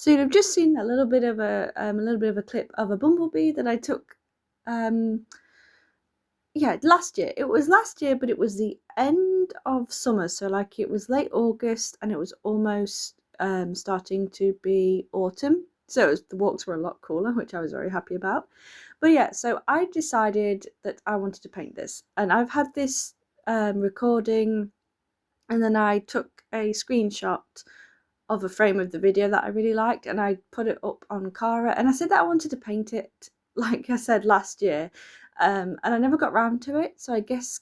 So you've just seen a little bit of a clip of a bumblebee that I took last year. It was last year, but it was the end of summer, so like it was late August and it was almost starting to be autumn, so the walks were a lot cooler, which I was very happy about. But yeah, so I decided that I wanted to paint this, and I've had this recording, and then I took a screenshot of a frame of the video that I really liked, and I put it up on Cara, and I said that I wanted to paint it like I said last year, and I never got round to it, so I guess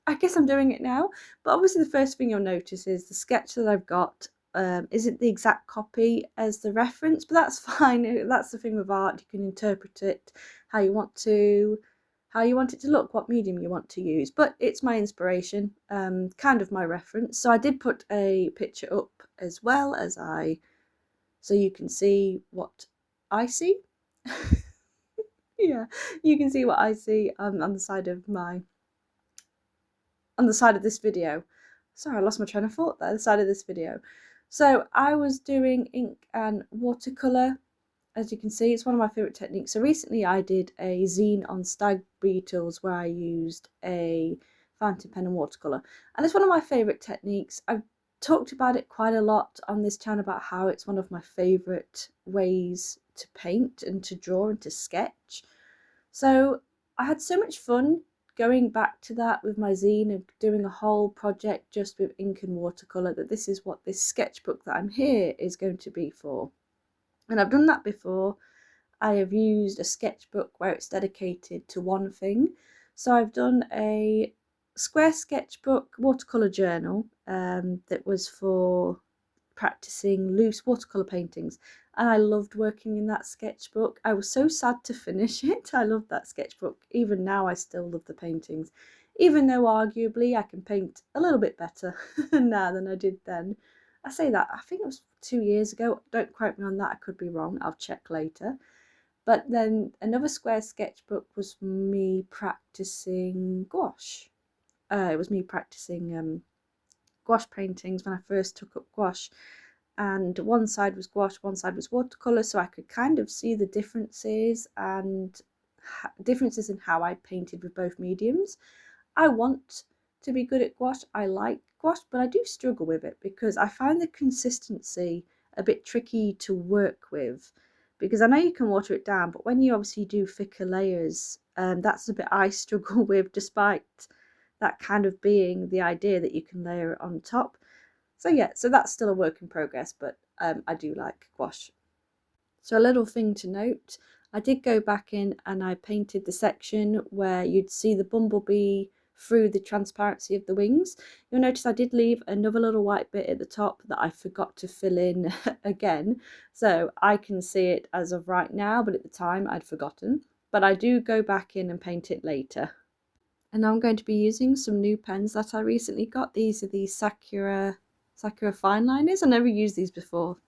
I'm doing it now. But obviously the first thing you'll notice is the sketch that I've got isn't the exact copy as the reference, but that's fine. That's the thing with art, you can interpret it how you want it to look, what medium you want to use, but it's my inspiration, kind of my reference. So I did put a picture up as well as so you can see what I see. Yeah, you can see what I see on the side of this video. Sorry, I lost my train of thought there, the side of this video. So I was doing ink and watercolour. As you can see, it's one of my favourite techniques. So recently I did a zine on stag beetles where I used a fountain pen and watercolour, and it's one of my favourite techniques. I've talked about it quite a lot on this channel about how it's one of my favourite ways to paint and to draw and to sketch. So I had so much fun going back to that with my zine and doing a whole project just with ink and watercolour, that this is what this sketchbook that I'm here is going to be for. And I've done that before. I have used a sketchbook where it's dedicated to one thing. So I've done a square sketchbook watercolour journal that was for practicing loose watercolour paintings, and I loved working in that sketchbook. I was so sad to finish it. I loved that sketchbook. Even now I still love the paintings, even though arguably I can paint a little bit better now than I did then. I say that, I think it was 2 years ago, don't quote me on that, I could be wrong, I'll check later. But then another square sketchbook was me practicing gouache. It was me practicing gouache paintings when I first took up gouache, and one side was gouache, one side was watercolour, so I could kind of see the differences and differences in how I painted with both mediums. I want to be good at gouache, I like gouache, but I do struggle with it because I find the consistency a bit tricky to work with, because I know you can water it down, but when you obviously do thicker layers, that's the bit I struggle with, despite that kind of being the idea that you can layer it on top. So yeah, so that's still a work in progress, but I do like gouache. So a little thing to note, I did go back in and I painted the section where you'd see the bumblebee through the transparency of the wings. You'll notice I did leave another little white bit at the top that I forgot to fill in again, so I can see it as of right now, but at the time I'd forgotten. But I do go back in and paint it later. And now I'm going to be using some new pens that I recently got. These are the Sakura fine liners. I never used these before.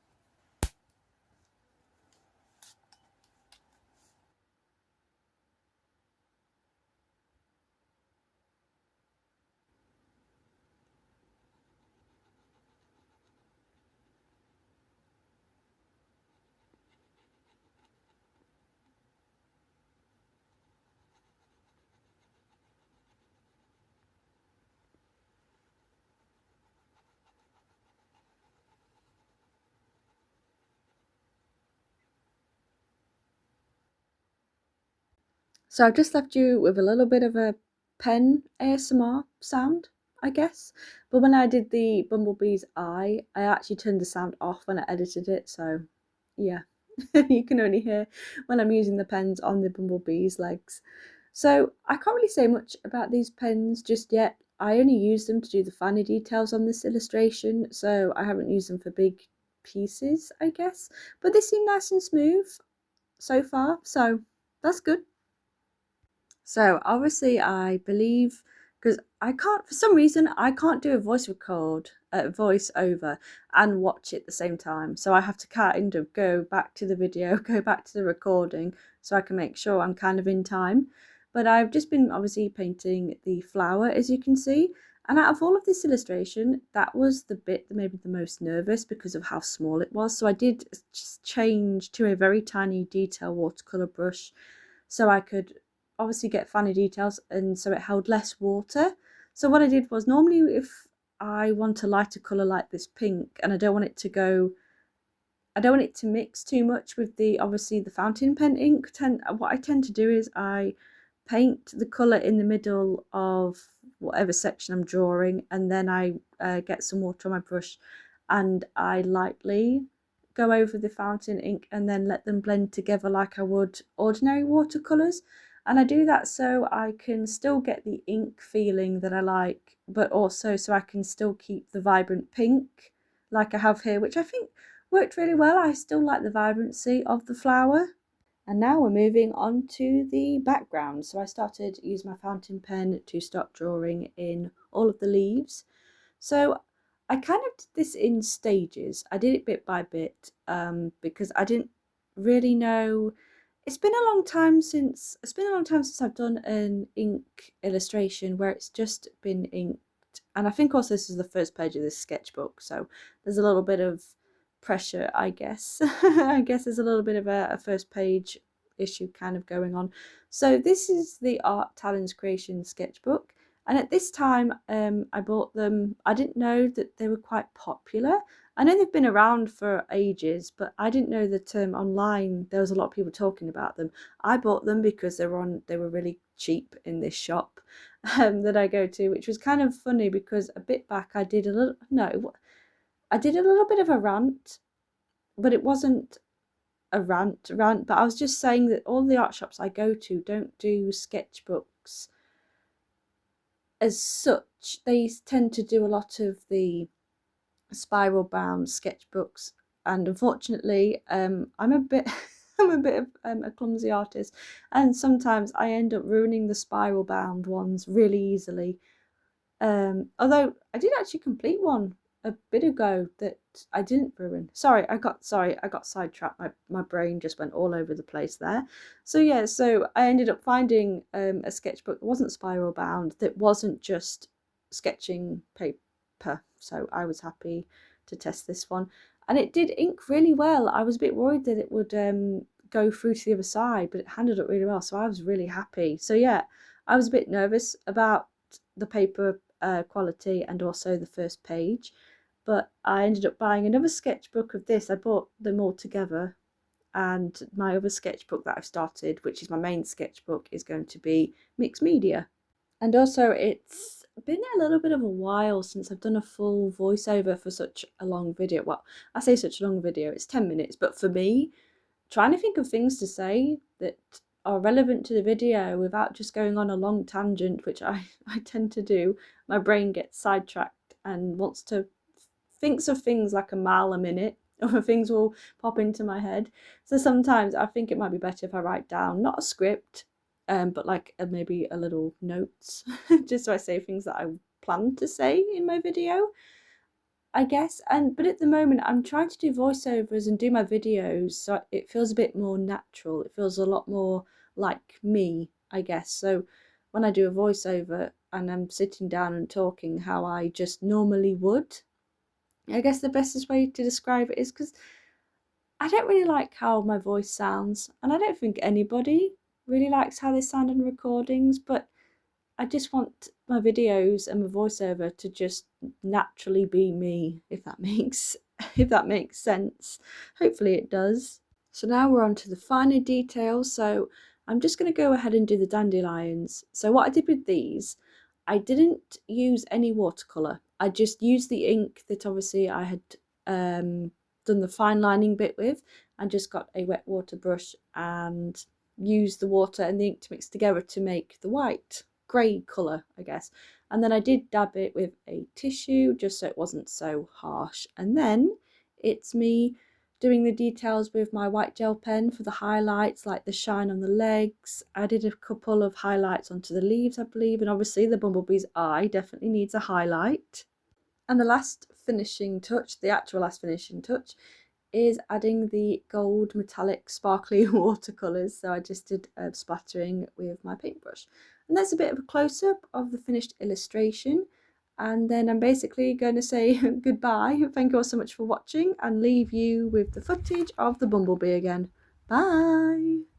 So I've just left you with a little bit of a pen ASMR sound, I guess. But when I did the bumblebee's eye, I actually turned the sound off when I edited it. So yeah, you can only hear when I'm using the pens on the bumblebee's legs. So I can't really say much about these pens just yet. I only use them to do the finer details on this illustration, so I haven't used them for big pieces, I guess. But they seem nice and smooth so far, so that's good. So obviously I believe, because I can't, for some reason, I can't do a voice over and watch it at the same time. So I have to kind of go back to the video, go back to the recording, so I can make sure I'm kind of in time. But I've just been obviously painting the flower, as you can see. And out of all of this illustration, that was the bit that made me the most nervous because of how small it was. So I did just change to a very tiny detail watercolour brush so I could obviously get finer details, and so it held less water. So what I did was, normally if I want a lighter colour like this pink and I don't want it to mix too much with obviously the fountain pen ink, what I tend to do is I paint the colour in the middle of whatever section I'm drawing, and then I get some water on my brush and I lightly go over the fountain ink and then let them blend together like I would ordinary watercolours. And I do that so I can still get the ink feeling that I like, but also so I can still keep the vibrant pink like I have here, which I think worked really well. I still like the vibrancy of the flower. And now we're moving on to the background. So I started using my fountain pen to start drawing in all of the leaves. So I kind of did this in stages. I did it bit by bit because I didn't really know. It's been a long time since I've done an ink illustration where it's just been inked. And I think also this is the first page of this sketchbook, so there's a little bit of pressure, I guess. I guess there's a little bit of a first page issue kind of going on. So this is the Art Talons Creation sketchbook, and at this time I bought them. I didn't know that they were quite popular. I know they've been around for ages, but I didn't know that online there was a lot of people talking about them. I bought them because they were really cheap in this shop that I go to, which was kind of funny because a bit back I did a little bit of a rant, but it wasn't a rant, but I was just saying that all the art shops I go to don't do sketchbooks as such. They tend to do a lot of the spiral bound sketchbooks, and unfortunately I'm a bit of a clumsy artist, and sometimes I end up ruining the spiral bound ones really easily. Although I did actually complete one a bit ago that I didn't ruin. Sorry, I got sidetracked. My brain just went all over the place there. So yeah, so I ended up finding a sketchbook that wasn't spiral bound, that wasn't just sketching paper. So I was happy to test this one, and it did ink really well. I was a bit worried that it would go through to the other side, but it handled it really well, so I was really happy. So yeah, I was a bit nervous about the paper quality and also the first page, but I ended up buying another sketchbook of this. I bought them all together, and my other sketchbook that I've started, which is my main sketchbook, is going to be mixed media. And also it's been a little bit of a while since I've done a full voiceover for such a long video. Well, I say such a long video, it's 10 minutes, but for me, trying to think of things to say that are relevant to the video without just going on a long tangent, which I tend to do, my brain gets sidetracked and thinks of things like a mile a minute, or things will pop into my head. So sometimes I think it might be better if I write down, not a script, but like maybe a little notes, just so I say things that I plan to say in my video, I guess. But at the moment I'm trying to do voiceovers and do my videos so it feels a bit more natural. It feels a lot more like me, I guess. So when I do a voiceover and I'm sitting down and talking how I just normally would, I guess the bestest way to describe it is because I don't really like how my voice sounds, and I don't think anybody really likes how they sound in recordings, but I just want my videos and my voiceover to just naturally be me, if that makes sense. Hopefully it does. So now we're on to the finer details. So I'm just going to go ahead and do the dandelions. So what I did with these, I didn't use any watercolour. I just used the ink that obviously I had done the fine lining bit with, and just got a wet water brush and used the water and the ink to mix together to make the white grey colour, I guess. And then I did dab it with a tissue just so it wasn't so harsh. And then it's me doing the details with my white gel pen for the highlights, like the shine on the legs. I did a couple of highlights onto the leaves, I believe, and obviously the bumblebee's eye definitely needs a highlight. And the last finishing touch, the actual last finishing touch, is adding the gold metallic sparkly watercolours. So I just did splattering with my paintbrush. And there's a bit of a close-up of the finished illustration. And then I'm basically going to say goodbye. Thank you all so much for watching and leave you with the footage of the Bumblebee again. Bye!